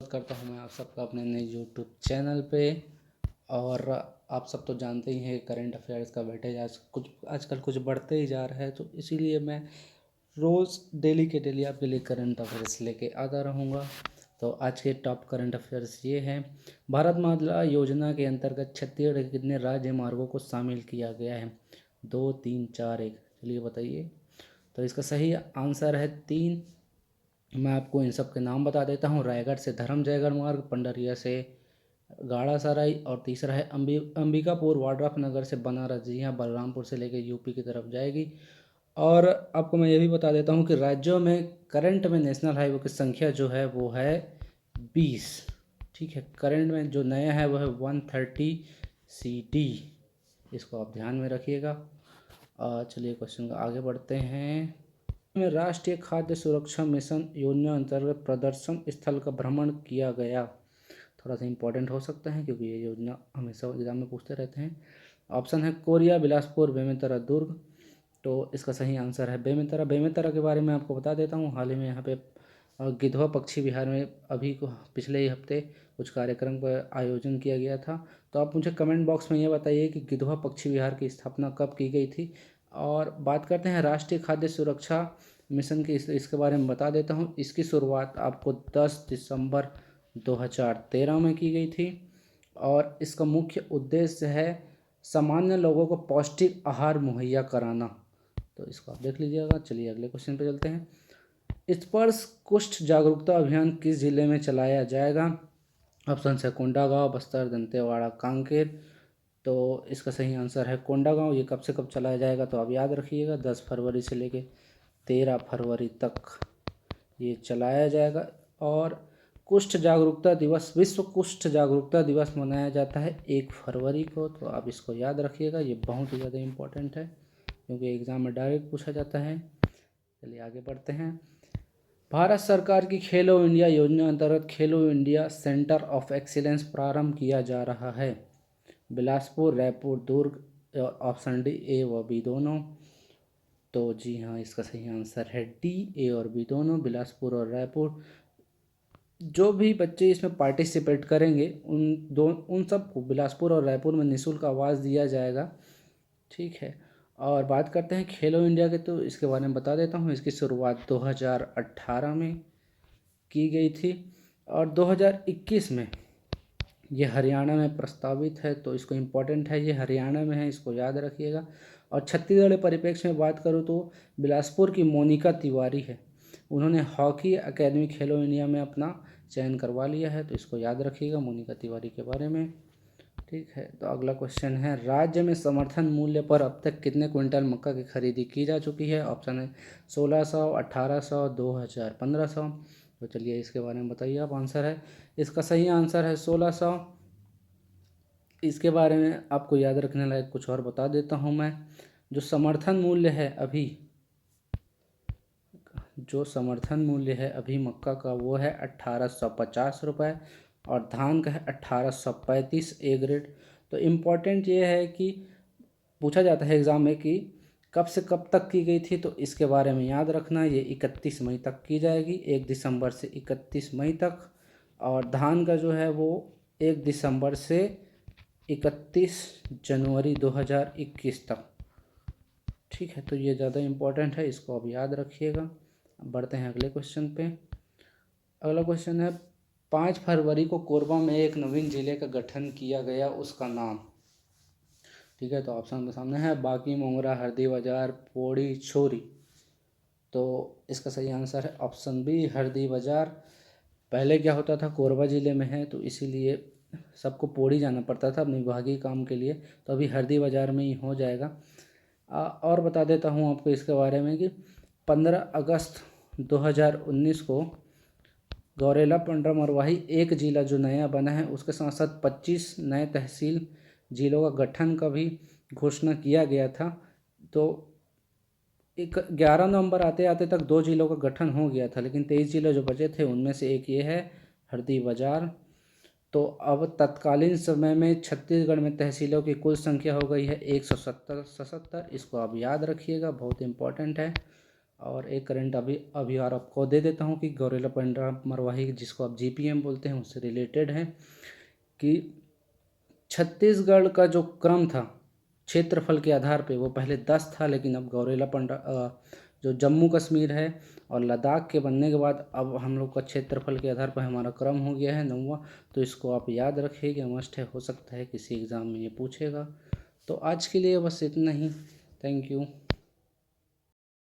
करता हूं मैं आप सबका अपने नए यूट्यूब चैनल पे। और आप सब तो जानते ही हैं करंट अफेयर्स का वेटेज आजकल कुछ बढ़ते ही जा रहा है, तो इसीलिए मैं रोज़ डेली के डेली आपके लिए करंट अफेयर्स लेके आता रहूँगा। तो आज के टॉप करंट अफेयर्स ये हैं। भारतमाला योजना के अंतर्गत छत्तीसगढ़ के कितने राज्य मार्गों को शामिल किया गया है? 2, 3, 4, 1, चलिए बताइए। तो इसका सही आंसर है 3। मैं आपको इन सब के नाम बता देता हूँ। रायगढ़ से धर्मजयगढ़ मार्ग, पंडरिया से गाड़ासराई, और तीसरा है अंबिकापुर वाड्रफनगर से बनारस। जी हाँ, बलरामपुर से लेकर यूपी की तरफ जाएगी। और आपको मैं ये भी बता देता हूँ कि राज्यों में करंट में नेशनल हाईवे की संख्या जो है वो है 20। ठीक है, करंट में जो नया है वो है 130 CD। इसको आप ध्यान में रखिएगा। चलिए क्वेश्चन का आगे बढ़ते हैं। में राष्ट्रीय खाद्य सुरक्षा मिशन योजना अंतर्गत प्रदर्शन स्थल का भ्रमण किया गया। थोड़ा सा इंपॉर्टेंट हो सकता है क्योंकि ये योजना हमेशा एग्जाम में पूछते रहते हैं। ऑप्शन है कोरिया, बिलासपुर, बेमेतरा, दुर्ग। तो इसका सही आंसर है बेमेतरा। बेमेतरा के बारे में आपको बता देता हूँ। हाल ही में यहाँ पे गिधवा पक्षी विहार में पिछले ही हफ्ते कुछ कार्यक्रम का आयोजन किया गया था। तो आप मुझे कमेंट बॉक्स में ये बताइए कि गिधवा पक्षी विहार की स्थापना कब की गई थी। और बात करते हैं राष्ट्रीय खाद्य सुरक्षा मिशन की। इसके बारे में बता देता हूँ। इसकी शुरुआत आपको 10 दिसंबर 2013 में की गई थी, और इसका मुख्य उद्देश्य है सामान्य लोगों को पौष्टिक आहार मुहैया कराना। तो इसको आप देख लीजिएगा। चलिए अगले क्वेश्चन पे चलते हैं। स्पर्श कुष्ठ जागरूकता अभियान किस जिले में चलाया जाएगा? ऑप्शन है कोंडागांव, बस्तर, दंतेवाड़ा, कांकेर। तो इसका सही आंसर है कोंडागांव। ये कब से कब चलाया जाएगा तो आप याद रखिएगा, 10 फरवरी से लेके 13 फरवरी तक ये चलाया जाएगा। और कुष्ठ जागरूकता दिवस, विश्व कुष्ठ जागरूकता दिवस मनाया जाता है 1 फरवरी को। तो आप इसको याद रखिएगा, ये बहुत ही ज़्यादा इम्पोर्टेंट है क्योंकि एग्ज़ाम में डायरेक्ट पूछा जाता है। चलिए आगे बढ़ते हैं। भारत सरकार की खेलो इंडिया योजना अंतर्गत खेलो इंडिया सेंटर ऑफ एक्सीलेंस प्रारंभ किया जा रहा है। बिलासपुर, रायपुर, दुर्ग, और ऑप्शन डी ए व बी दोनों। तो जी हाँ, इसका सही आंसर है डी, ए और बी दोनों, बिलासपुर और रायपुर। जो भी बच्चे इसमें पार्टिसिपेट करेंगे उन सबको बिलासपुर और रायपुर में निःशुल्क आवास दिया जाएगा। ठीक है, और बात करते हैं खेलो इंडिया के, तो इसके बारे में बता देता हूँ। इसकी शुरुआत 2018 में की गई थी, और 2021 में ये हरियाणा में प्रस्तावित है। तो इसको इम्पोर्टेंट है, ये हरियाणा में है, इसको याद रखिएगा। और छत्तीसगढ़ परिप्रेक्ष्य में बात करूँ तो बिलासपुर की मोनिका तिवारी है, उन्होंने हॉकी एकेडमी खेलो इंडिया में अपना चयन करवा लिया है। तो इसको याद रखिएगा मोनिका तिवारी के बारे में। ठीक है, तो अगला क्वेश्चन है, राज्य में समर्थन मूल्य पर अब तक कितने क्विंटल मक्का की खरीदी की जा चुकी है? ऑप्शन है 1600, 1800, 2000, 1500। तो चलिए इसके बारे में बताइए आप। आंसर है, इसका सही आंसर है 1600। इसके बारे में आपको याद रखने लायक कुछ और बता देता हूँ मैं। जो समर्थन मूल्य है अभी मक्का का वो है 1850 रुपये, और धान का है 1835 ए ग्रेड। तो इम्पॉर्टेंट ये है कि पूछा जाता है एग्ज़ाम में कि कब से कब तक की गई थी, तो इसके बारे में याद रखना। ये 31 मई तक की जाएगी, 1 दिसंबर से 31 मई तक। और धान का जो है वो 1 दिसंबर से 31 जनवरी 2021 तक। ठीक है, तो ये ज़्यादा इम्पोर्टेंट है, इसको आप याद रखिएगा। बढ़ते हैं अगले क्वेश्चन पे। अगला क्वेश्चन है, 5 फरवरी को कोरबा में एक नवीन जिले का गठन किया गया, उसका नाम। ठीक है, तो ऑप्शन के सामने है बाकी, मोंगरा, हरदी बाजार, पौड़ी, छोरी। तो इसका सही आंसर है ऑप्शन बी, हरदी बाजार। पहले क्या होता था, कोरबा ज़िले में है तो इसीलिए सबको पौड़ी जाना पड़ता था अपने विभागीय काम के लिए। तो अभी हरदी बाजार में ही हो जाएगा। और बता देता हूँ आपको इसके बारे में कि 15 अगस्त 2019 को गौरेला, पंडरा, मरवाही एक जिला जो नया बना है, उसके साथ साथ 25 नए तहसील जिलों का गठन का भी घोषणा किया गया था। तो 11 नवंबर आते आते तक 2 जिलों का गठन हो गया था, लेकिन 23 जिले जो बचे थे उनमें से एक ये है, हरदी बाजार। तो अब तत्कालीन समय में छत्तीसगढ़ में तहसीलों की कुल संख्या हो गई है 177। इसको आप याद रखिएगा, बहुत इंपॉर्टेंट है। और एक करंट अभी और आपको दे देता हूँ कि गौरेला पंडरा मरवाही, जिसको आप जीपीएम बोलते हैं, उससे रिलेटेड है कि छत्तीसगढ़ का जो क्रम था क्षेत्रफल के आधार पे, वो पहले 10 था, लेकिन अब गौरेला पंडरा जो जम्मू कश्मीर है और लद्दाख के बनने के बाद अब हम लोग का क्षेत्रफल के आधार पर हमारा क्रम हो गया है 9वां। तो इसको आप याद रखिएगा, मस्ट है, हो सकता है किसी एग्ज़ाम में ये पूछेगा। तो आज के लिए बस इतना ही। Thank you.